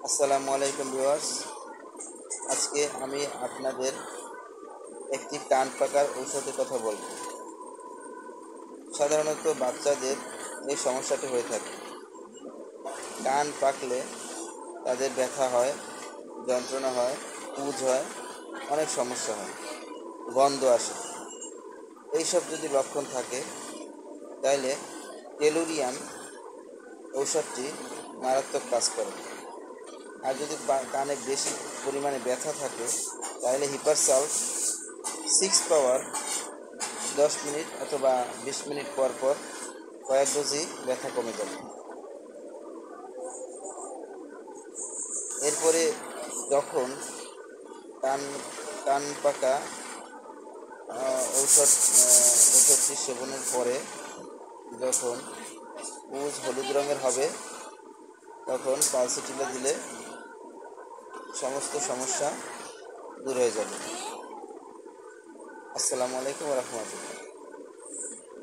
আসসালামু আলাইকুম ভিউয়ার্স। আজকে আমি আপনাদের একটি কান পাকার ঔষধের কথা বলব। সাধারণত বাচ্চাদের এই সমস্যাটি হয়ে থাকে। কান পাকলে তাদের ব্যথা হয়, যন্ত্রণা হয়, পুজ হয়, অনেক সমস্যা হয়, গন্ধ আসে। এইসব যদি লক্ষণ থাকে তাহলে টেলুরিয়ান ঔষধটি মারাত্মক কাজ করে। আর যদি কানে বেশি পরিমাণে ব্যথা থাকে তাহলে হিপারসলভ 6 পাওয়ার 10 মিনিট অথবা 20 মিনিট পর পর কয়েক ডোজই ব্যথা কমে যাবে। এরপরে যখন কান কান পাকা ঔষধটি সেবনের পরে যখন পুজ হলুদ রঙের হবে তখন পালসিটিলা দিলে সমস্ত সমস্যা দূর হয়ে যাবে। আসসালামু আলাইকুম ওয়া রাহমাতুল্লাহ।